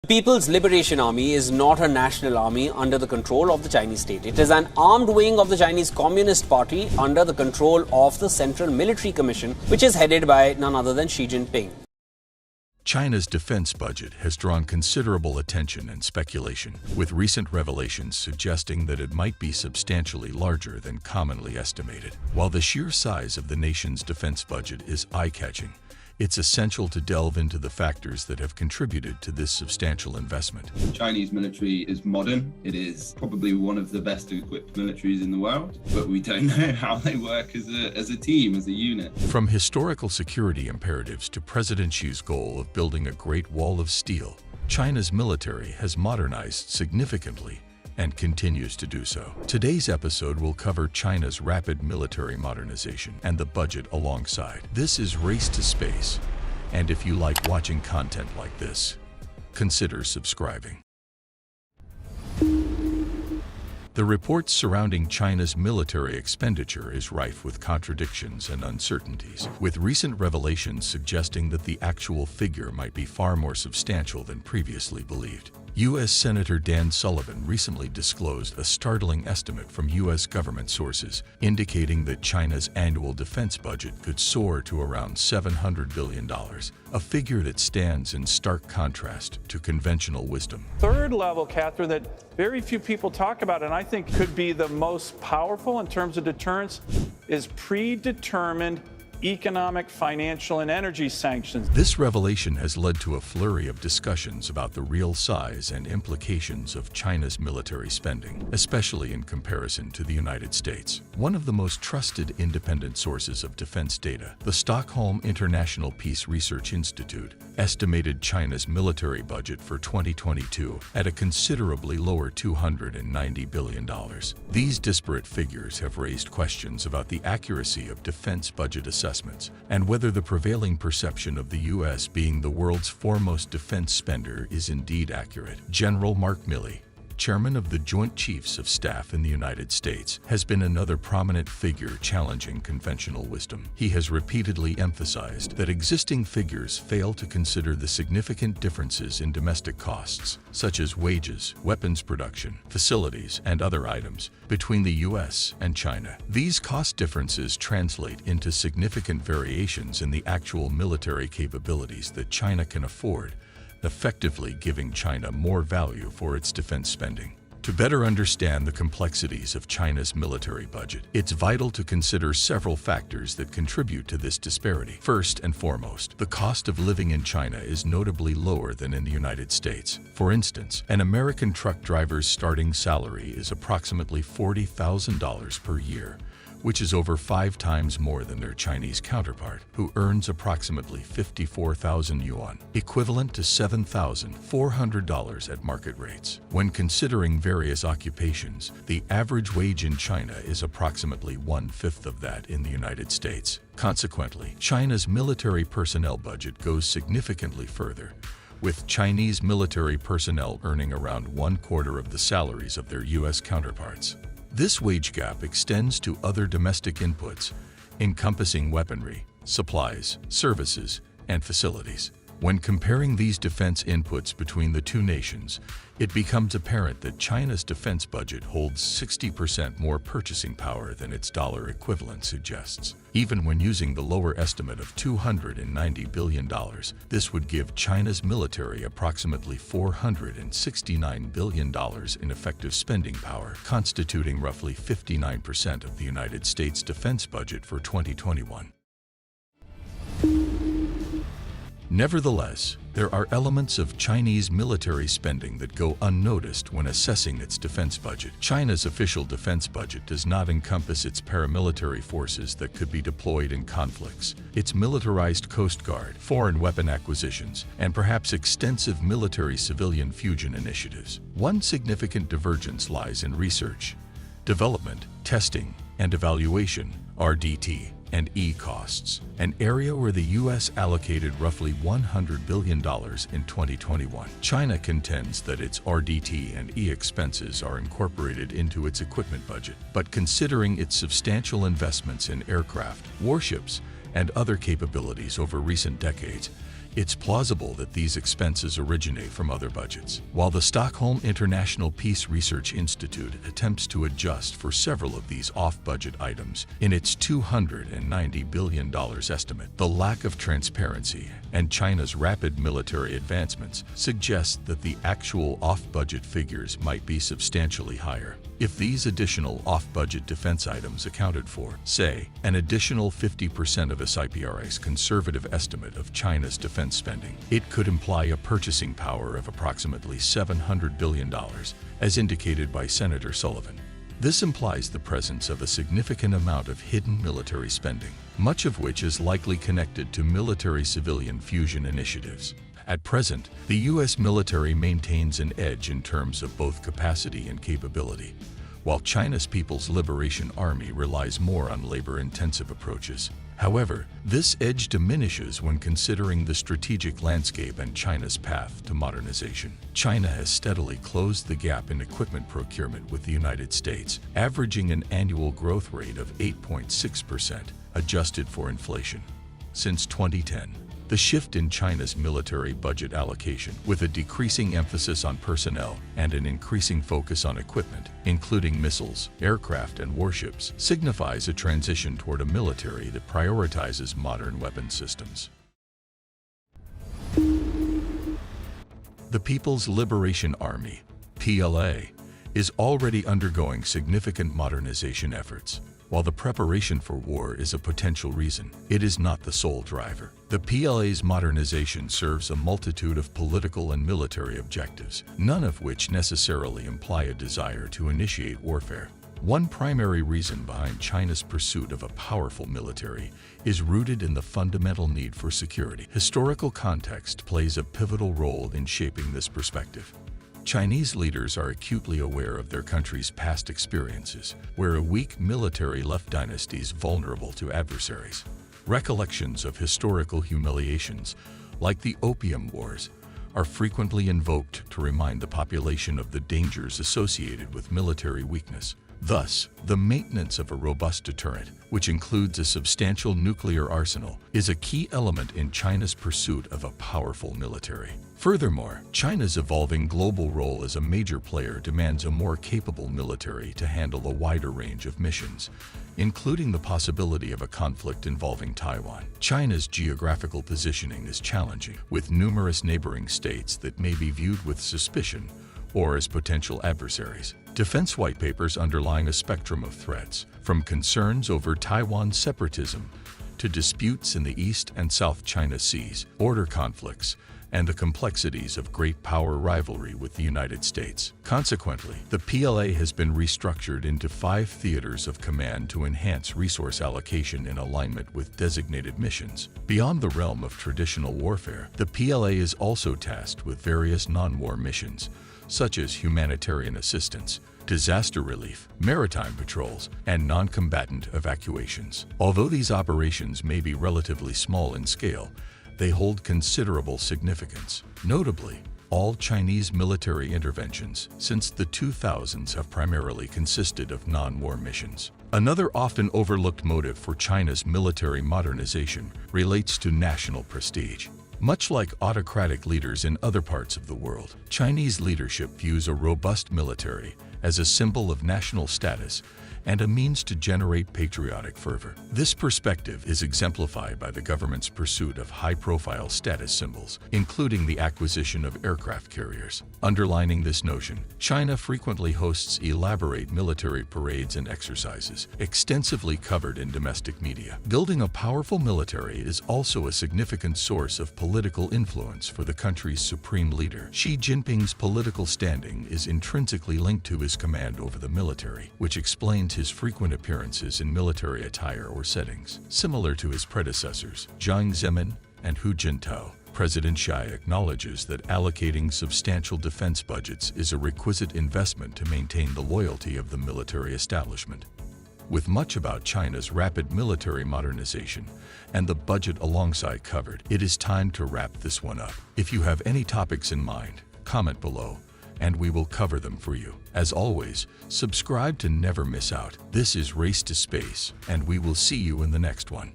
People's Liberation Army is not a national army under the control of the Chinese state. It is an armed wing of the Chinese Communist Party under the control of the Central Military Commission, which is headed by none other than Xi Jinping. China's defense budget has drawn considerable attention and speculation, with recent revelations suggesting that it might be substantially larger than commonly estimated. While the sheer size of the nation's defense budget is eye-catching, it's essential to delve into the factors that have contributed to this substantial investment. The Chinese military is modern. It is probably one of the best equipped militaries in the world, but we don't know how they work as a team, as a unit. From historical security imperatives to President Xi's goal of building a Great Wall of Steel, China's military has modernized significantly and continues to do so. Today's episode will cover China's rapid military modernization and the budget alongside. This is Race to Space, and if you like watching content like this, consider subscribing. The reports surrounding China's military expenditure is rife with contradictions and uncertainties, with recent revelations suggesting that the actual figure might be far more substantial than previously believed. U.S. Senator Dan Sullivan recently disclosed a startling estimate from U.S. government sources, indicating that China's annual defense budget could soar to around $700 billion, a figure that stands in stark contrast to conventional wisdom. Third level, Catherine, that very few people talk about, and I think could be the most powerful in terms of deterrence, is predetermined economic, financial, and energy sanctions. This revelation has led to a flurry of discussions about the real size and implications of China's military spending, especially in comparison to the United States. One of the most trusted independent sources of defense data, the Stockholm International Peace Research Institute, estimated China's military budget for 2022 at a considerably lower $290 billion. These disparate figures have raised questions about the accuracy of defense budget assessments and whether the prevailing perception of the U.S. being the world's foremost defense spender is indeed accurate. General Mark Milley, chairman of the Joint Chiefs of Staff in the United States, has been another prominent figure challenging conventional wisdom. He has repeatedly emphasized that existing figures fail to consider the significant differences in domestic costs, such as wages, weapons production, facilities, and other items, between the U.S. and China. These cost differences translate into significant variations in the actual military capabilities that China can afford, effectively giving China more value for its defense spending. To better understand the complexities of China's military budget, it's vital to consider several factors that contribute to this disparity. First and foremost, the cost of living in China is notably lower than in the United States. For instance, an American truck driver's starting salary is approximately $40,000 per year, which is over 5 times more than their Chinese counterpart, who earns approximately 54,000 yuan, equivalent to $7,400 at market rates. When considering various occupations, the average wage in China is approximately 1/5 of that in the United States. Consequently, China's military personnel budget goes significantly further, with Chinese military personnel earning around 1/4 of the salaries of their U.S. counterparts. This wage gap extends to other domestic inputs, encompassing weaponry, supplies, services, and facilities. When comparing these defense inputs between the two nations, it becomes apparent that China's defense budget holds 60% more purchasing power than its dollar equivalent suggests. Even when using the lower estimate of $290 billion, this would give China's military approximately $469 billion in effective spending power, constituting roughly 59% of the United States defense budget for 2021. Nevertheless, there are elements of Chinese military spending that go unnoticed when assessing its defense budget. China's official defense budget does not encompass its paramilitary forces that could be deployed in conflicts, its militarized coast guard, foreign weapon acquisitions, and perhaps extensive military-civilian fusion initiatives. One significant divergence lies in research, development, testing, and evaluation, RDT, and E costs, an area where the U.S. allocated roughly $100 billion in 2021. China contends that its RDT and E expenses are incorporated into its equipment budget, but considering its substantial investments in aircraft, warships, and other capabilities over recent decades, It's plausible that these expenses originate from other budgets. While the Stockholm International Peace Research Institute attempts to adjust for several of these off-budget items in its $290 billion estimate, the lack of transparency and China's rapid military advancements suggest that the actual off-budget figures might be substantially higher. If these additional off-budget defense items accounted for, say, an additional 50% of SIPRI's conservative estimate of China's defense spending, it could imply a purchasing power of approximately $700 billion, as indicated by Senator Sullivan. This implies the presence of a significant amount of hidden military spending, much of which is likely connected to military-civilian fusion initiatives. At present, the U.S. military maintains an edge in terms of both capacity and capability, while China's People's Liberation Army relies more on labor-intensive approaches. However, this edge diminishes when considering the strategic landscape and China's path to modernization. China has steadily closed the gap in equipment procurement with the United States, averaging an annual growth rate of 8.6%, adjusted for inflation. Since 2010, the shift in China's military budget allocation, with a decreasing emphasis on personnel and an increasing focus on equipment, including missiles, aircraft, and warships, signifies a transition toward a military that prioritizes modern weapon systems. The People's Liberation Army, PLA, is already undergoing significant modernization efforts. While the preparation for war is a potential reason, it is not the sole driver. The PLA's modernization serves a multitude of political and military objectives, none of which necessarily imply a desire to initiate warfare. One primary reason behind China's pursuit of a powerful military is rooted in the fundamental need for security. Historical context plays a pivotal role in shaping this perspective. Chinese leaders are acutely aware of their country's past experiences, where a weak military left dynasties vulnerable to adversaries. Recollections of historical humiliations, like the Opium Wars, are frequently invoked to remind the population of the dangers associated with military weakness. Thus, the maintenance of a robust deterrent, which includes a substantial nuclear arsenal, is a key element in China's pursuit of a powerful military. Furthermore, China's evolving global role as a major player demands a more capable military to handle a wider range of missions, including the possibility of a conflict involving Taiwan. China's geographical positioning is challenging, with numerous neighboring states that may be viewed with suspicion or as potential adversaries. Defense white papers underline a spectrum of threats, from concerns over Taiwan separatism to disputes in the East and South China Seas, border conflicts, and the complexities of great power rivalry with the United States. Consequently, the PLA has been restructured into 5 theaters of command to enhance resource allocation in alignment with designated missions. Beyond the realm of traditional warfare, the PLA is also tasked with various non-war missions, such as humanitarian assistance, disaster relief, maritime patrols, and non-combatant evacuations. Although these operations may be relatively small in scale, they hold considerable significance. Notably, all Chinese military interventions since the 2000s have primarily consisted of non-war missions. Another often overlooked motive for China's military modernization relates to national prestige. Much like autocratic leaders in other parts of the world, Chinese leadership views a robust military as a symbol of national status and a means to generate patriotic fervor. This perspective is exemplified by the government's pursuit of high-profile status symbols, including the acquisition of aircraft carriers. Underlining this notion, China frequently hosts elaborate military parades and exercises, extensively covered in domestic media. Building a powerful military is also a significant source of political influence for the country's supreme leader. Xi Jinping's political standing is intrinsically linked to his command over the military, which explains his frequent appearances in military attire or settings. Similar to his predecessors, Jiang Zemin and Hu Jintao, President Xi acknowledges that allocating substantial defense budgets is a requisite investment to maintain the loyalty of the military establishment. With much about China's rapid military modernization and the budget alongside covered, it is time to wrap this one up. If you have any topics in mind, comment below, and we will cover them for you. As always, subscribe to never miss out. This is Race to Space, and we will see you in the next one.